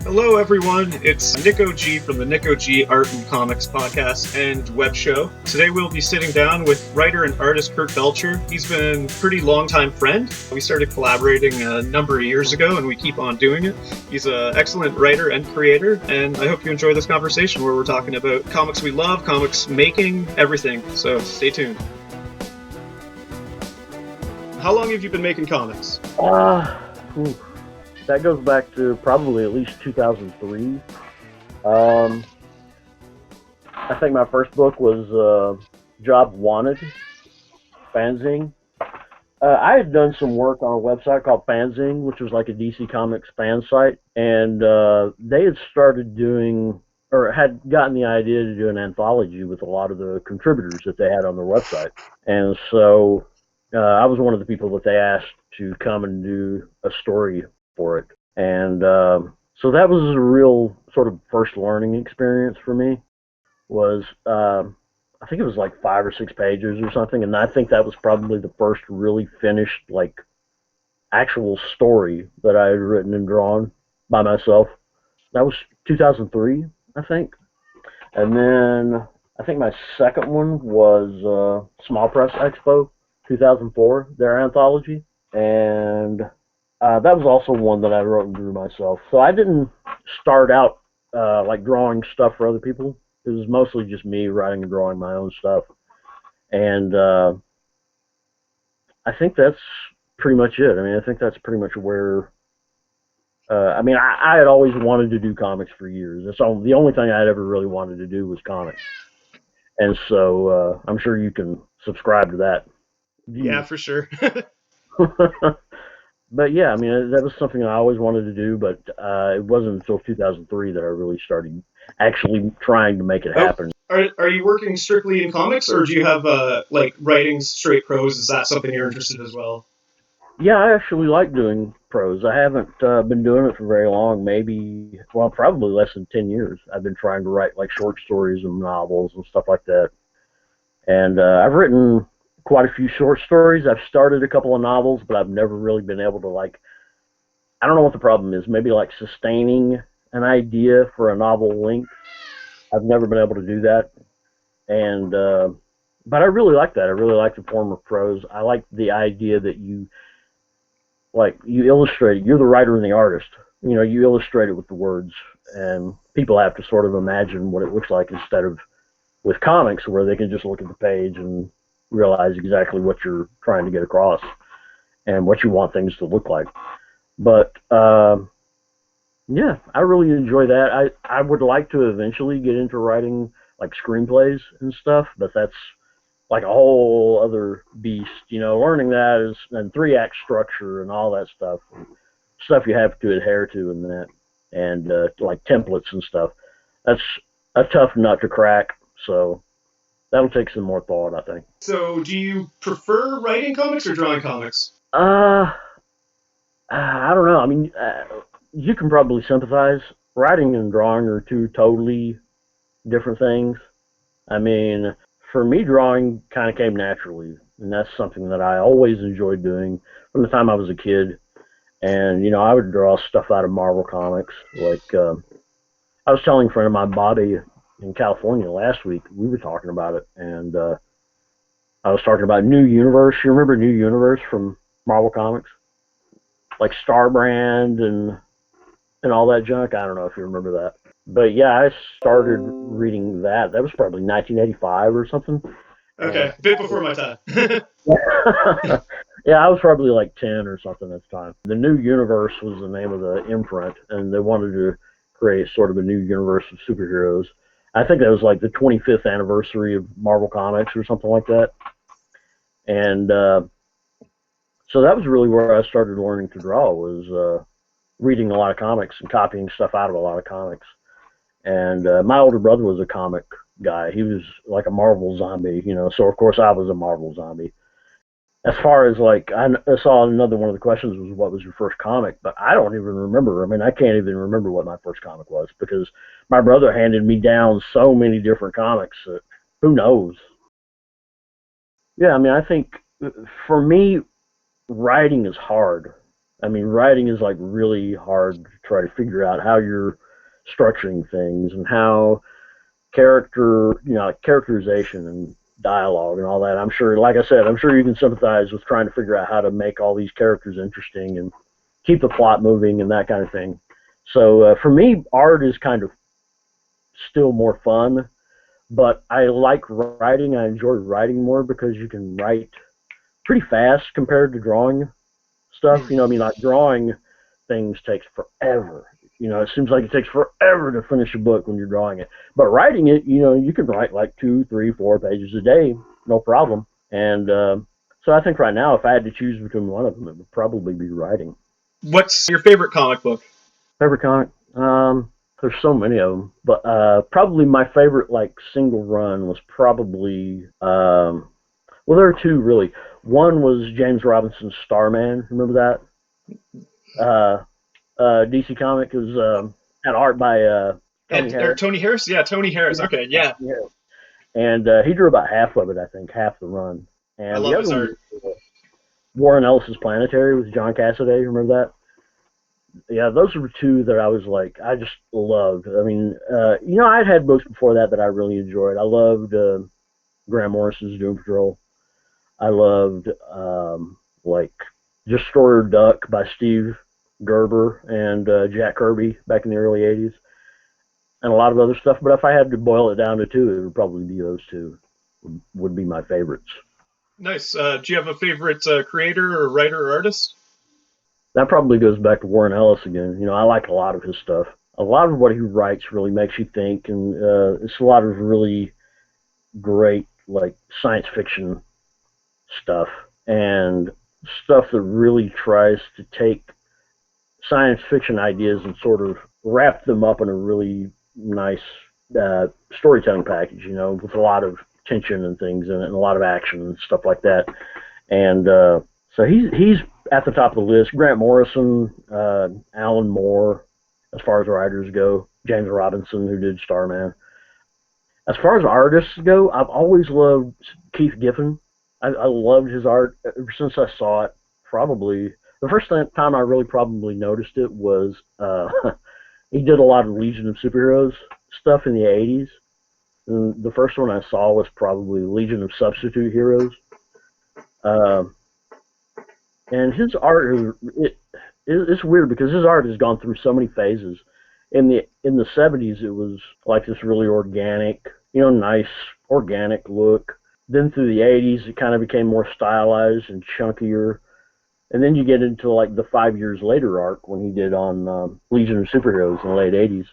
Hello, everyone. It's Nico G from the Nico G Art and Comics podcast and web show. Today we'll be sitting down with writer and artist Kurt Belcher. He's been a pretty long-time friend. We started collaborating a number of years ago, and we keep on doing it. He's an excellent writer and creator, and I hope you enjoy this conversation where we're talking about comics we love, comics making, everything. So stay tuned. How long have you been making comics? That goes back to probably at least 2003. I think my first book was Job Wanted, fanzine. I had done some work on a website called Fanzine, which was like a DC Comics fan site, and they had started doing, or had gotten the idea to do an anthology with a lot of the contributors that they had on their website. And so I was one of the people that they asked to come and do a story for it. And so that was a real sort of first learning experience for me. Was I think it was like 5 or 6 pages or something, and I think that was probably the first really finished like actual story that I had written and drawn by myself. That was 2003, I think. And then I think my second one was Small Press Expo 2004, their anthology, and that was also one that I wrote and drew myself. So I didn't start out like drawing stuff for other people. It was mostly just me writing and drawing my own stuff. And I think that's pretty much it. I mean, I think that's pretty much where, I had always wanted to do comics for years. That's the only thing I had ever really wanted to do was comics. And so I'm sure you can subscribe to that. Yeah, for sure. But yeah, I mean, that was something I always wanted to do, but it wasn't until 2003 that I really started actually trying to make it happen. Are you working strictly in comics, or do you have like writing straight prose? Is that something you're interested in as well? Yeah, I actually like doing prose. I haven't been doing it for very long, probably less than 10 years. I've been trying to write like short stories and novels and stuff like that. And I've written quite a few short stories. I've started a couple of novels, but I've never really been able to I don't know what the problem is, maybe like sustaining an idea for a novel length. I've never been able to do that. And, but I really like that. I really like the form of prose. I like the idea that you illustrate it. You're the writer and the artist. You know, you illustrate it with the words, and people have to sort of imagine what it looks like instead of with comics where they can just look at the page and realize exactly what you're trying to get across and what you want things to look like. But yeah, I really enjoy that. I would like to eventually get into writing like screenplays and stuff, but that's like a whole other beast, you know. Learning that and 3-act structure and all that stuff you have to adhere to in that, and like templates and stuff. That's a tough nut to crack, so that'll take some more thought, I think. So, do you prefer writing comics or drawing comics? I don't know. I mean, you can probably sympathize. Writing and drawing are two totally different things. I mean, for me, drawing kind of came naturally, and that's something that I always enjoyed doing from the time I was a kid. And, you know, I would draw stuff out of Marvel Comics. Like, I was telling a friend of mine, Bobby, in California last week, we were talking about it, and I was talking about New Universe. You remember New Universe from Marvel Comics? Like Starbrand and all that junk? I don't know if you remember that. But yeah, I started reading that. That was probably 1985 or something. Okay, a bit before my time. Yeah, I was probably like 10 or something at the time. The New Universe was the name of the imprint, and they wanted to create sort of a new universe of superheroes. I think that was like the 25th anniversary of Marvel Comics or something like that. And so that was really where I started learning to draw, was reading a lot of comics and copying stuff out of a lot of comics. And my older brother was a comic guy. He was like a Marvel zombie, you know, so of course I was a Marvel zombie. As far as like, I saw another one of the questions was, what was your first comic? But I don't even remember. I mean, I can't even remember what my first comic was, because my brother handed me down so many different comics that who knows? Yeah, I mean, I think for me, writing is hard. I mean, writing is like really hard to try to figure out how you're structuring things and how like characterization and dialogue and all that. I'm sure, like I said, I'm sure you can sympathize with trying to figure out how to make all these characters interesting and keep the plot moving and that kind of thing. So for me, art is kind of still more fun, but I like writing. I enjoy writing more because you can write pretty fast compared to drawing stuff. I mean, like drawing things takes forever. It seems like it takes forever to finish a book when you're drawing it. But writing it, you can write like 2, 3, 4 pages a day, no problem. And so I think right now, if I had to choose between one of them, it would probably be writing. What's your favorite comic book? Favorite comic? There's so many of them, but probably my favorite like single run was probably well, there are two really. One was James Robinson's Starman. Remember that? DC comic was had art by Tony Harris. Tony Harris? Yeah, Tony Harris. Okay, yeah. And he drew about half of it, I think, half the run. And I love his art. Warren Ellis's Planetary with John Cassaday. Remember that? Yeah, those were two that I was like, I just loved. I mean, I'd had books before that I really enjoyed. I loved Grant Morrison's Doom Patrol. I loved like Destroyer Duck by Steve Gerber and Jack Kirby back in the early 80s, and a lot of other stuff. But if I had to boil it down to two, it would probably be those two would be my favorites. Nice. Do you have a favorite creator or writer or artist? That probably goes back to Warren Ellis again. I like a lot of his stuff. A lot of what he writes really makes you think, and it's a lot of really great like science fiction stuff and stuff that really tries to take science fiction ideas and sort of wrap them up in a really nice storytelling package, with a lot of tension and things in it and a lot of action and stuff like that. And so he's at the top of the list. Grant Morrison, Alan Moore, as far as writers go, James Robinson, who did Starman. As far as artists go, I've always loved Keith Giffen. I loved his art ever since I saw it. Probably the first time I really probably noticed it was he did a lot of Legion of Superheroes stuff in the 80s. And the first one I saw was probably Legion of Substitute Heroes. And his art it's weird because his art has gone through so many phases. In the 70s, it was like this really organic, nice organic look. Then through the 80s, it kind of became more stylized and chunkier. And then you get into like the 5 years later arc when he did on Legion of Superheroes in the late 80s,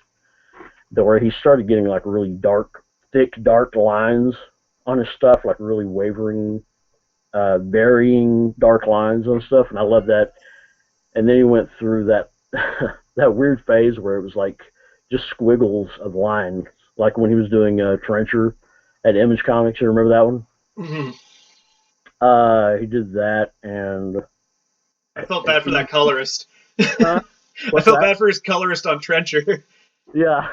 where he started getting like really dark, thick, dark lines on his stuff, like really wavering, varying dark lines on stuff. And I love that. And then he went through that that weird phase where it was like just squiggles of lines, like when he was doing Trencher at Image Comics. You remember that one? Mm-hmm. He did that, and I felt bad for that colorist. I felt bad for his colorist on Trencher. Yeah.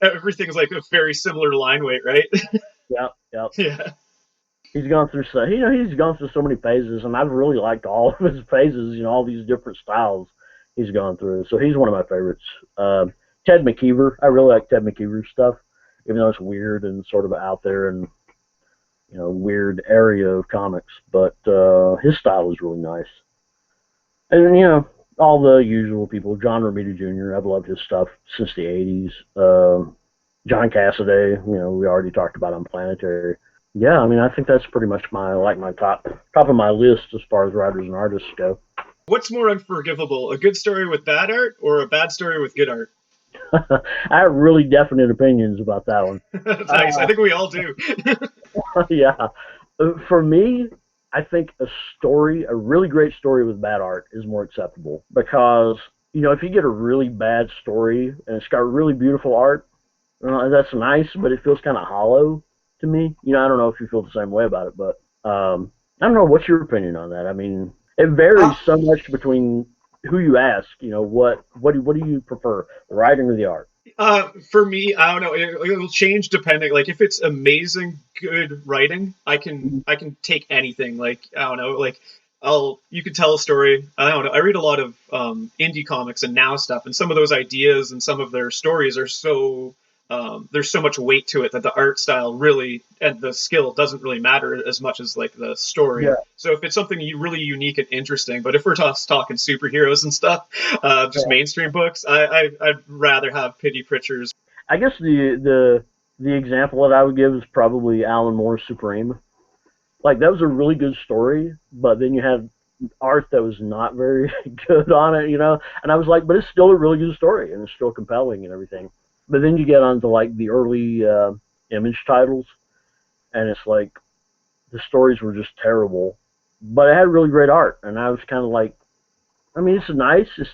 Everything's like a very similar line weight, right? Yep. Yeah. He's gone through he's gone through so many phases, and I've really liked all of his phases. All these different styles he's gone through. So he's one of my favorites. Ted McKeever, I really like Ted McKeever's stuff, even though it's weird and sort of out there and weird area of comics. But his style is really nice. And all the usual people. John Romita Jr. I've loved his stuff since the 80s. John Cassaday, we already talked about on Planetary. Yeah, I mean, I think that's pretty much my top of my list as far as writers and artists go. What's more unforgivable, a good story with bad art or a bad story with good art? I have really definite opinions about that one. Nice. I think we all do. Yeah. For me, I think a really great story with bad art is more acceptable because, if you get a really bad story and it's got really beautiful art, that's nice, but it feels kind of hollow to me. I don't know if you feel the same way about it, but I don't know. What's your opinion on that? I mean, it varies so much between who you ask. What do you prefer, the writing or the art? For me, I don't know. It'll change depending. Like if it's amazing, good writing, I can take anything. Like I don't know. Like you could tell a story. I don't know. I read a lot of indie comics and now stuff, and some of those ideas and some of their stories are so there's so much weight to it that the art style really and the skill doesn't really matter as much as like the story. Yeah, So if it's something really unique and interesting, but if we're just talking superheroes and stuff, just yeah. mainstream books, I'd rather have Pity Pritchard's. I guess the example that I would give is probably Alan Moore's Supreme. Like that was a really good story, but then you had art that was not very good on it, you know. And I was like, but it's still a really good story and it's still compelling and everything. But then you get onto like the early Image titles, and it's like the stories were just terrible, but it had really great art, and I was kind of like, I mean, it's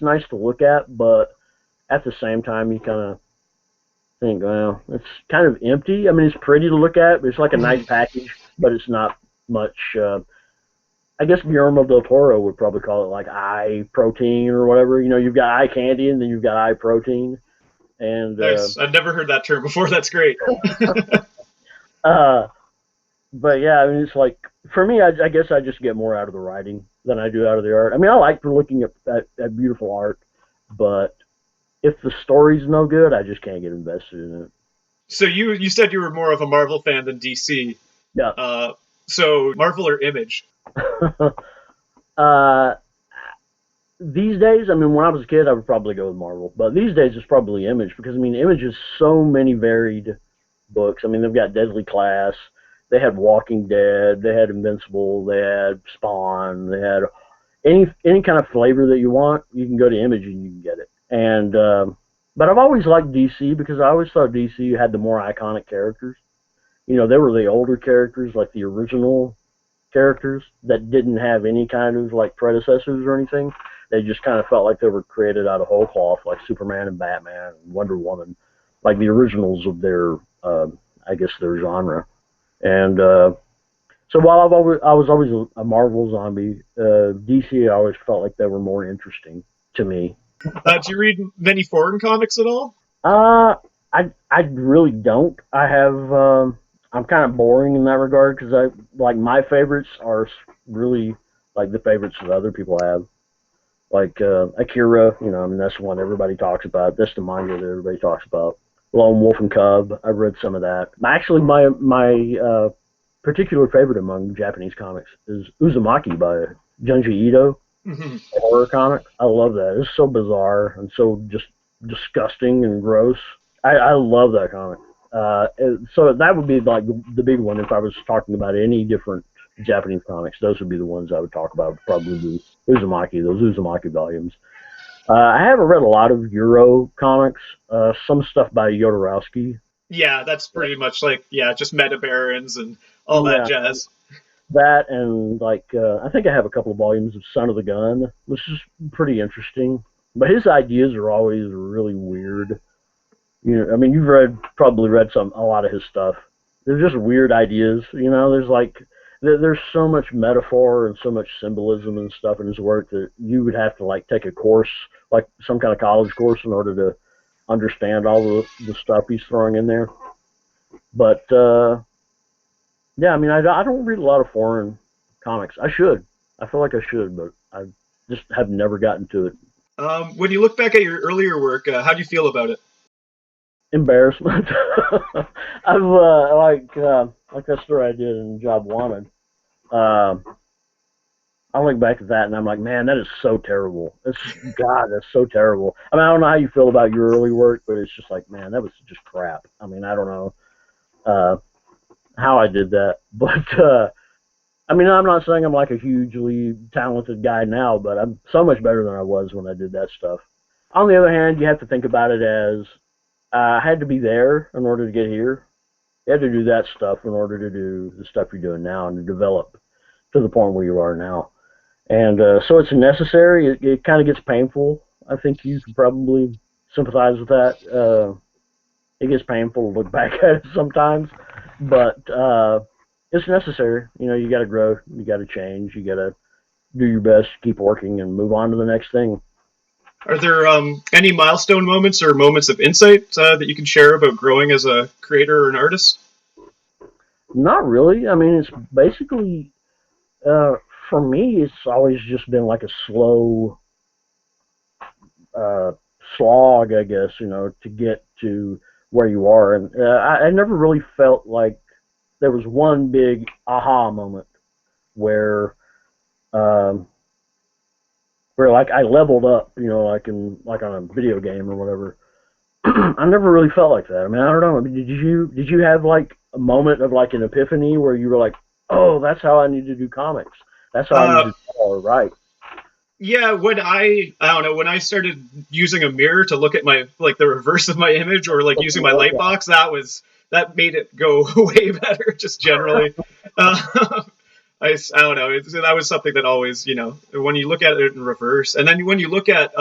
nice to look at, but at the same time, you kind of think, well, it's kind of empty. I mean, it's pretty to look at, but it's like a nice package, but it's not much. I guess Guillermo del Toro would probably call it like eye protein or whatever. You know, you've got eye candy and then you've got eye protein. And Nice. I've never heard that term before. That's great. uh, but yeah, I mean, it's like for me, I guess I just get more out of the writing than I do out of the art. I mean, I like looking at beautiful art, but if the story's no good, I just can't get invested in it. So you said you were more of a Marvel fan than DC. Yeah. So Marvel or Image? uh, these days, I mean, when I was a kid, I would probably go with Marvel, but these days it's probably Image because I mean, Image has so many varied books. I mean, they've got Deadly Class, they had Walking Dead, they had Invincible, they had Spawn, they had any kind of flavor that you want. You can go to Image and you can get it. And but I've always liked DC because I always thought DC had the more iconic characters. You know, they were the older characters, like the original characters that didn't have any kind of like predecessors or anything. They just kind of felt like they were created out of whole cloth, like Superman and Batman and Wonder Woman, like the originals of their, I guess, their genre. And so while I was always a Marvel zombie, DC I always felt like they were more interesting to me. Do you read many foreign comics at all? I really don't. I have I'm kind of boring in that regard because I like my favorites are really like the favorites that other people have. Like Akira, you know, I mean that's the one everybody talks about. That's the manga that everybody talks about. Lone Wolf and Cub. I've read some of that. Actually, my particular favorite among Japanese comics is Uzumaki by Junji Ito. Mm-hmm. A horror comic. I love that. It's so bizarre and so just disgusting and gross. I love that comic. So that would be like the big one if I was talking about any different Japanese comics. Those would be the ones I would talk about. Probably the Uzumaki, those Uzumaki volumes. I haven't read a lot of Euro comics. Some stuff by Jodorowsky. Yeah, that's pretty much like just Meta Barons and all that jazz. That and like I think I have a couple of volumes of Son of the Gun, which is pretty interesting. But his ideas are always really weird. You know, I mean, you've probably read a lot of his stuff. They're just weird ideas. You know, there's so much metaphor and so much symbolism and stuff in his work that you would have to like take a course, like some kind of college course, in order to understand all the stuff he's throwing in there. But yeah, I mean, I don't read a lot of foreign comics. I should. I feel like I should, but I just have never gotten to it. When you look back at your earlier work, how do you feel about it? Embarrassment. I've like that story I did in Job Wanted. I look back at that and I'm like, man, that is so terrible. God, that's so terrible. I mean, I don't know how you feel about your early work, but it's just like, man, that was just crap. I mean, I don't know how I did that, but I mean, I'm not saying I'm like a hugely talented guy now, but I'm so much better than I was when I did that stuff. On the other hand, you have to think about it as I had to be there in order to get here. You had to do that stuff in order to do the stuff you're doing now and to develop to the point where you are now. And so it's necessary. It kind of gets painful. I think you can probably sympathize with that. It gets painful to look back at it sometimes, but it's necessary. You know, you got to grow, you got to change, you got to do your best, keep working, and move on to the next thing. Are there any milestone moments or moments of insight that you can share about growing as a creator or an artist? Not really. I mean, it's basically For me, it's always just been like a slow slog, I guess, to get to where you are. And I never really felt like there was one big aha moment where, um, where like I leveled up, like on a video game or whatever. I never really felt like that. I mean, I don't know. I mean, did you have like a moment of like an epiphany where you were like, oh, that's how I need to do comics. That's how I need to draw or write. Yeah, when I don't know, when I started using a mirror to look at my, like, the reverse of my image, or like using my light box, that made it go way better, just generally. Uh, I don't know. That was something that always, when you look at it in reverse, and then when you look at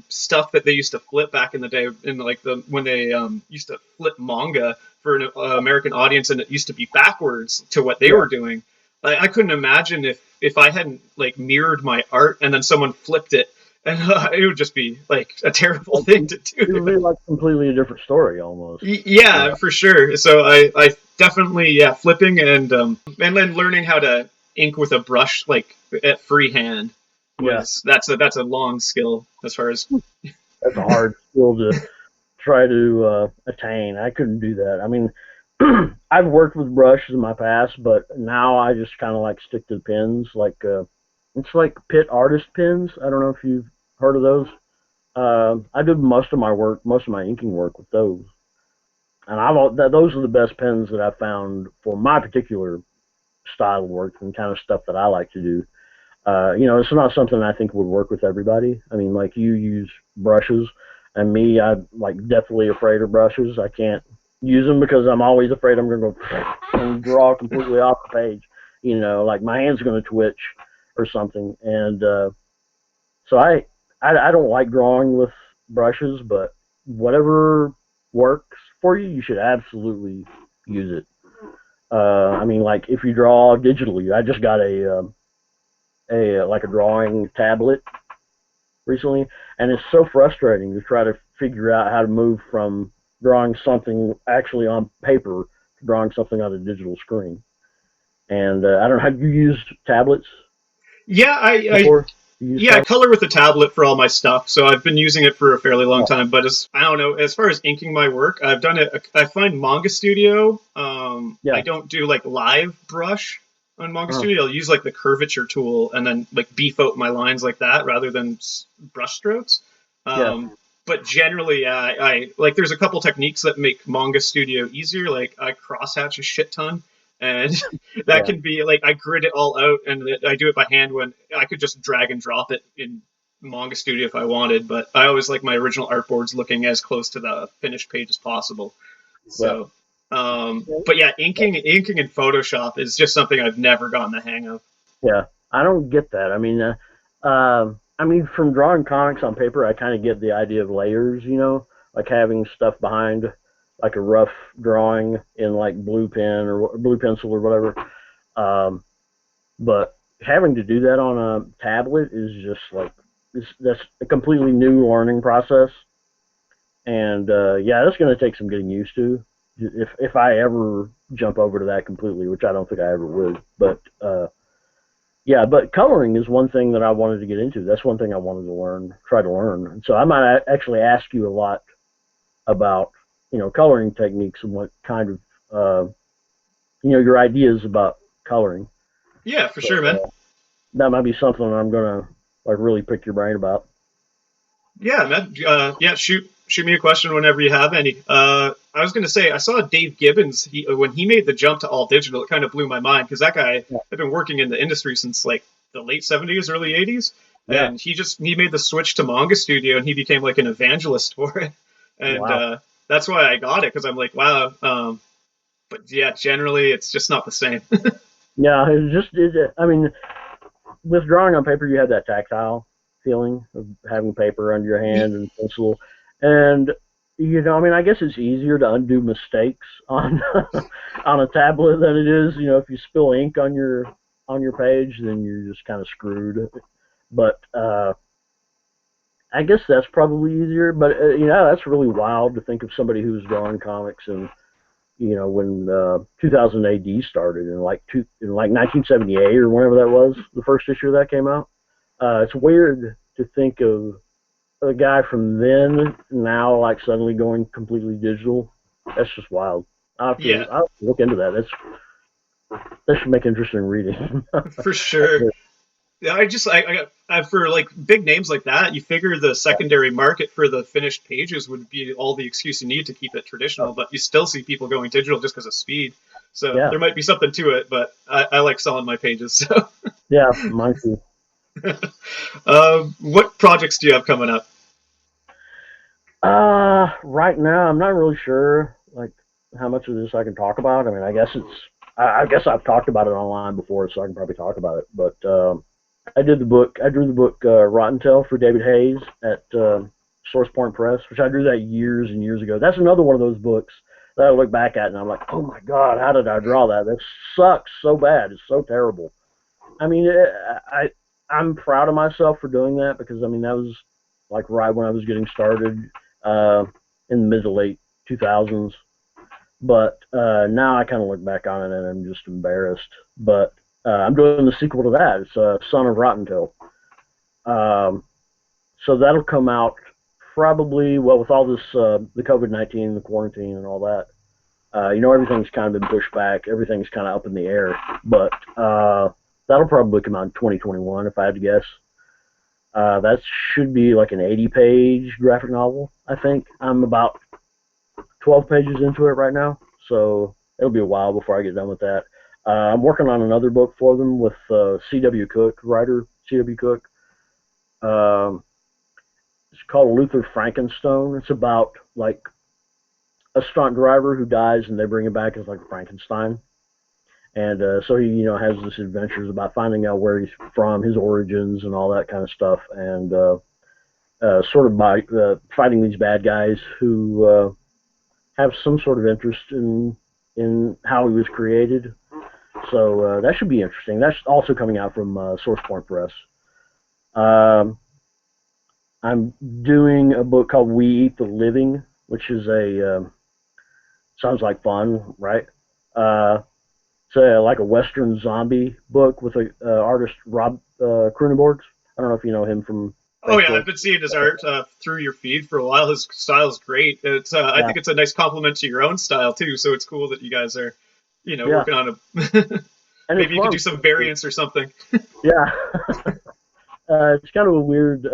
stuff that they used to flip back in the day, in like when they used to flip manga for an American audience, and it used to be backwards to what they were doing. I couldn't imagine if I hadn't like mirrored my art and then someone flipped it, and it would just be like a terrible thing to do. It would be like completely a different story almost. Yeah, for sure. So I definitely, flipping and then learning how to ink with a brush like at freehand was that's a long skill as far as that's a hard skill to try to attain. I couldn't do that. I mean, I've worked with brushes in my past, but now I just kind of like stick to the pens. Like it's like Pitt artist pens. I don't know if you've heard of those. I did most of my inking work with those, and those are the best pens that I found for my particular style of work and kind of stuff that I like to do. It's not something I think would work with everybody. I mean, like you use brushes, and me, I'm like definitely afraid of brushes. I can't use them because I'm always afraid I'm going to go and draw completely off the page. Like my hand's going to twitch or something. And so I don't like drawing with brushes, but whatever works for you, you should absolutely use it. I mean, like if you draw digitally, I just got a drawing tablet recently, and it's so frustrating to try to figure out how to move from drawing something actually on paper to drawing something on a digital screen. And I don't know, have you used tablets? Yeah, I color with a tablet for all my stuff, so I've been using it for a fairly long time. But I don't know, as far as inking my work, I've done it. I find Manga Studio. I don't do like live brush on Manga Studio. I'll use like the curvature tool and then like beef out my lines like that rather than brush strokes. But generally, I like there's a couple techniques that make Manga Studio easier. Like I crosshatch a shit ton. And that can be like I grid it all out, and I do it by hand when I could just drag and drop it in Manga Studio if I wanted. But I always like my original artboards looking as close to the finished page as possible. So, but yeah, inking in Photoshop is just something I've never gotten the hang of. Yeah, I don't get that. I mean, from drawing comics on paper, I kind of get the idea of layers. Like having stuff behind like a rough drawing in like blue pen or blue pencil or whatever. But having to do that on a tablet is just like, that's a completely new learning process. And that's going to take some getting used to if I ever jump over to that completely, which I don't think I ever would. But but coloring is one thing that I wanted to get into. That's one thing I wanted to try to learn. And so I might actually ask you a lot about coloring techniques and what kind of, your ideas about coloring. Yeah, for sure, man. That might be something I'm going to like really pick your brain about. Yeah, man. Shoot me a question whenever you have any. I was going to say, I saw Dave Gibbons, when he made the jump to all digital, it kind of blew my mind because that guy had been working in the industry since like the late 70s, early 80s. Yeah. And he made the switch to Manga Studio and he became like an evangelist for it. And that's why I got it, because I'm like, wow. But yeah, generally it's just not the same. Yeah, I mean, with drawing on paper, you have that tactile feeling of having paper under your hand and pencil. And, I guess it's easier to undo mistakes on on a tablet than it is, if you spill ink on your page, then you're just kind of screwed. But I guess that's probably easier, but that's really wild to think of somebody who's drawing comics in when 2000 AD started in like 1978 or whenever that was, the first issue that came out. It's weird to think of a guy from then now like suddenly going completely digital. That's just wild. I'll have to look into that. That should make interesting reading. For sure. Yeah, I for like big names like that, you figure the secondary market for the finished pages would be all the excuse you need to keep it traditional, but you still see people going digital just because of speed. So there might be something to it, but I like selling my pages. So yeah, mine too. What projects do you have coming up? Right now I'm not really sure like how much of this I can talk about. I mean, I guess I've talked about it online before, so I can probably talk about it. But I drew the book Rotten Tail for David Hayes at Source Point Press, which I drew that years and years ago. That's another one of those books that I look back at and I'm like, oh my God, how did I draw that? That sucks so bad. It's so terrible. I mean, I'm proud of myself for doing that because, I mean, that was like right when I was getting started in the mid to late 2000s. But now I kind of look back on it and I'm just embarrassed. But I'm doing the sequel to that. It's Son of Rotten Tail. So that'll come out probably, well, with all this, the COVID-19, the quarantine and all that, everything's kind of been pushed back. Everything's kind of up in the air. But that'll probably come out in 2021, if I had to guess. That should be like an 80-page graphic novel, I think. I'm about 12 pages into it right now, so it'll be a while before I get done with that. I'm working on another book for them with C.W. Cook, writer C.W. Cook. It's called Luther Frankenstone. It's about like a stunt driver who dies and they bring him back as like Frankenstein. And so he, has this adventures about finding out where he's from, his origins, and all that kind of stuff, and sort of by fighting these bad guys who have some sort of interest in how he was created. So that should be interesting. That's also coming out from Source Point Press. I'm doing a book called We Eat the Living, which is sounds like fun, right? It's like a Western zombie book with a artist, Rob Kroonenborgs. I don't know if you know him from Facebook. Oh, yeah, I've been seeing his art through your feed for a while. His style is great. I think it's a nice compliment to your own style, too, so it's cool that you guys are, working on a... Maybe you could do some variants or something. Yeah. It's kind of a weird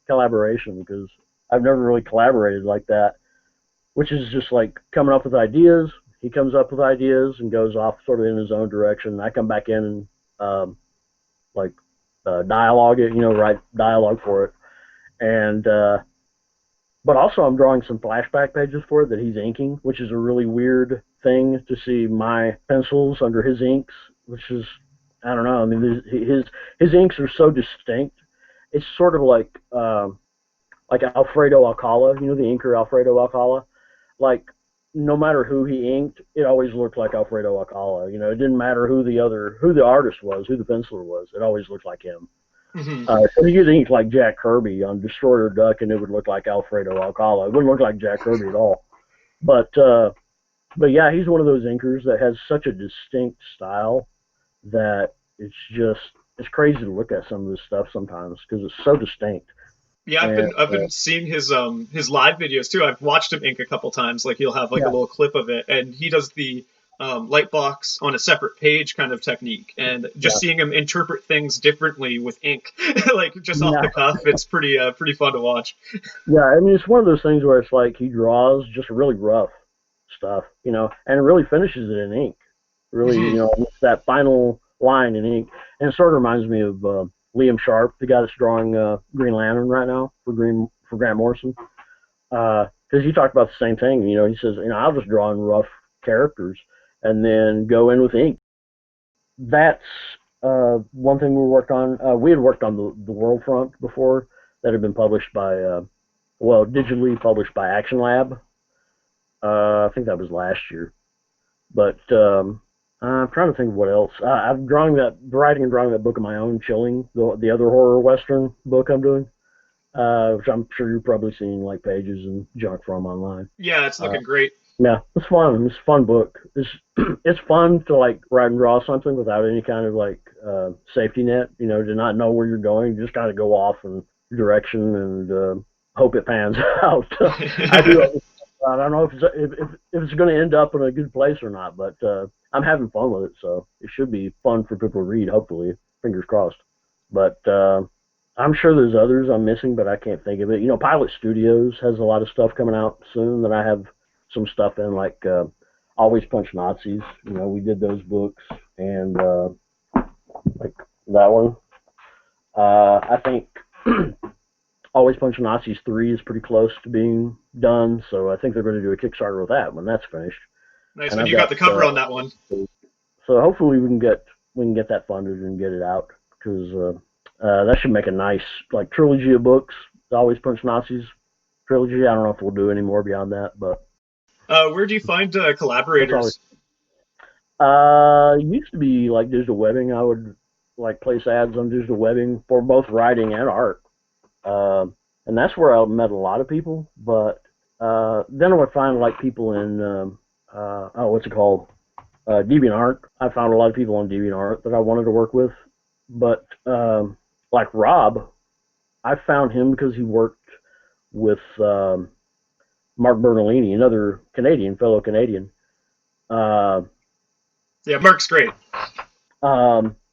collaboration because I've never really collaborated like that, which is just like coming up with ideas. He comes up with ideas and goes off sort of in his own direction. I come back in and dialogue it, write dialogue for it. And but also I'm drawing some flashback pages for it that he's inking, which is a really weird thing to see my pencils under his inks, which is, I don't know. I mean, his inks are so distinct. It's sort of like Alfredo Alcala, the inker Alfredo Alcala. Like, no matter who he inked, it always looked like Alfredo Alcala. It didn't matter who the artist was, who the penciler was. It always looked like him. Mm-hmm. So he could ink like Jack Kirby on Destroyer Duck, and it would look like Alfredo Alcala. It wouldn't look like Jack Kirby at all. But yeah, he's one of those inkers that has such a distinct style that it's crazy to look at some of this stuff sometimes because it's so distinct. Yeah, I've been seeing his live videos too. I've watched him ink a couple times. Like he'll have a little clip of it, and he does the light box on a separate page kind of technique, and just seeing him interpret things differently with ink, like just off the cuff, it's pretty fun to watch. Yeah, I mean it's one of those things where it's like he draws just really rough stuff, and really finishes it in ink. Really, it's that final line in ink, and it sort of reminds me of Liam Sharp, the guy that's drawing Green Lantern right now for Grant Morrison, because he talked about the same thing. He says, I'll just draw in rough characters and then go in with ink. That's one thing we worked on. We had worked on the World Front before that had been published by, digitally published by Action Lab. I think that was last year. But I'm trying to think of what else. I'm writing and drawing that book of my own, Chilling, the other horror Western book I'm doing, which I'm sure you've probably seen like pages and junk from online. Yeah, it's looking great. Yeah, it's fun. It's a fun book. It's fun to like write and draw something without any kind of like safety net. You know, to not know where you're going. You just kind of go off in direction and hope it pans out. I do. I don't know if it's going to end up in a good place or not, but I'm having fun with it, so it should be fun for people to read. Hopefully, fingers crossed. But I'm sure there's others I'm missing, but I can't think of it. You know, Pilot Studios has a lot of stuff coming out soon that I have some stuff in, like Always Punch Nazis. You know, we did those books, and like that one. I think Always Punch Nazis 3 is pretty close to being done, so I think they're going to do a Kickstarter with that when that's finished. Nice. And you got the cover on that one. So hopefully we can get that funded and get it out, because that should make a nice like trilogy of books. The Always Punch Nazis trilogy. I don't know if we'll do any more beyond that, but where do you find collaborators? Used to be like digital webbing. I would like place ads on digital webbing for both writing and art, and that's where I met a lot of people. But then I would find like people in what's it called, DeviantArt. I found a lot of people on DeviantArt that I wanted to work with, but like Rob, I found him because he worked with Mark Bernalini, another fellow Canadian. Yeah, Mark's great.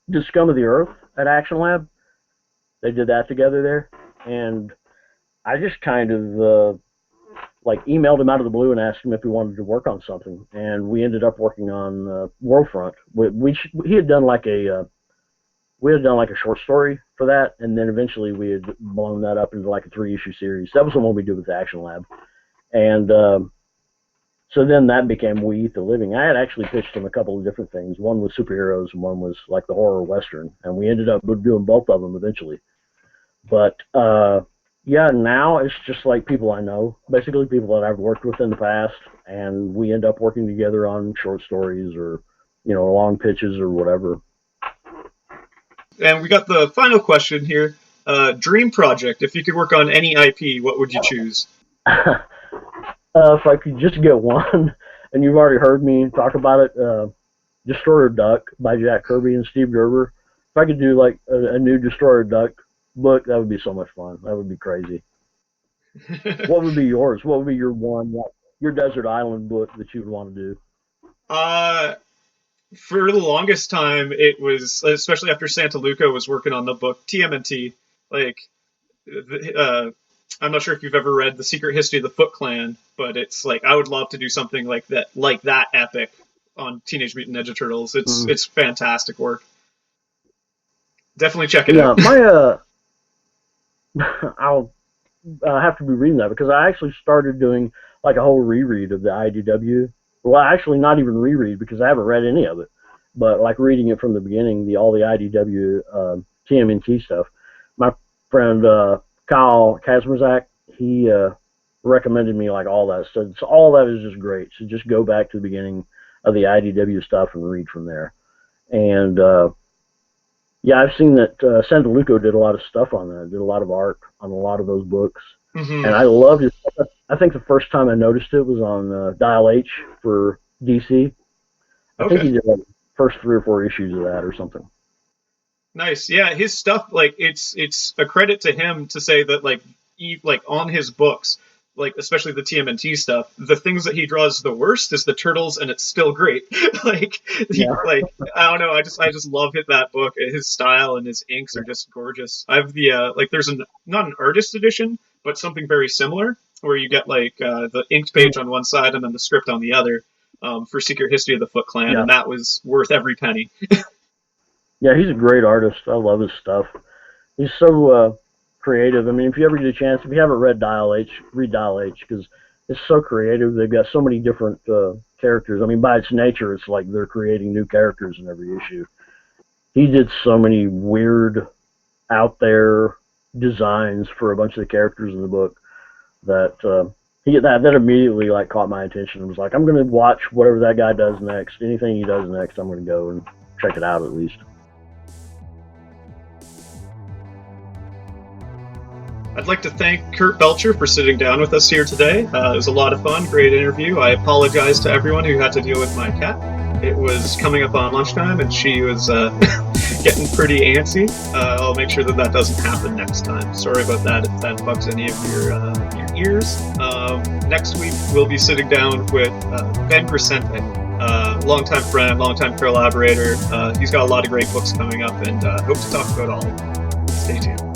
Did Scum of the Earth at Action Lab. They did that together there, and I just kind of like emailed him out of the blue and asked him if he wanted to work on something, and we ended up working on Worldfront. He had done like a short story for that, and then eventually we had blown that up into like a 3-issue series. That was the one we did with the Action Lab, and so then that became We Eat the Living. I had actually pitched him a couple of different things. One was superheroes, and one was like the horror western, and we ended up doing both of them eventually. But yeah, now it's just like people I know, basically people that I've worked with in the past, and we end up working together on short stories or, you know, long pitches or whatever. And we got the final question here. Dream project. If you could work on any IP, what would you choose? If I could just get one, and you've already heard me talk about it, Destroyer Duck by Jack Kirby and Steve Gerber. If I could do like a new Destroyer Duck book, that would be so much fun. That would be crazy. What would be yours? What would be your one, your desert island book that you would want to do? For the longest time, it was, especially after Santa Luca was working on the book TMNT. Like, I'm not sure if you've ever read The Secret History of the Foot Clan, but it's like I would love to do something like that epic on Teenage Mutant Ninja Turtles. It's fantastic work. Definitely check it out. I'll have to be reading that, because I actually started doing like a whole reread of the IDW. Well, actually not even reread, because I haven't read any of it, but like reading it from the beginning, all the IDW TMNT stuff. My friend Kyle Kazmazak, he recommended me like all that stuff. So all that is just great. So just go back to the beginning of the IDW stuff and read from there. And yeah, I've seen that Santa Luca did a lot of stuff on that. Did a lot of art on a lot of those books. Mm-hmm. And I loved it. I think the first time I noticed it was on Dial H for DC. I think he did like the first 3 or 4 issues of that or something. Nice. Yeah, his stuff, like, it's a credit to him to say that, like on his books, like especially the TMNT stuff, the things that he draws the worst is the turtles, and it's still great. Like I don't know, I just love that book. His style and his inks are just gorgeous. I have the there's not an artist edition, but something very similar where you get like the inked page on one side and then the script on the other for Secret History of the Foot Clan, and that was worth every penny. Yeah, he's a great artist. I love his stuff. He's so creative. I mean, if you ever get a chance, if you haven't read Dial H, read Dial H, because it's so creative. They've got so many different characters. I mean, by its nature, it's like they're creating new characters in every issue. He did so many weird, out there designs for a bunch of the characters in the book that that immediately like caught my attention. It was like, I'm going to watch whatever that guy does next. Anything he does next, I'm going to go and check it out at least. I'd like to thank Kurt Belcher for sitting down with us here today. It was a lot of fun, great interview. I apologize to everyone who had to deal with my cat. It was coming up on lunchtime and she was getting pretty antsy. I'll make sure that that doesn't happen next time. Sorry about that if that bugs any of your ears. Next week we'll be sitting down with Ben Grisente, longtime friend, longtime collaborator. He's got a lot of great books coming up and hope to talk about all of them. Stay tuned.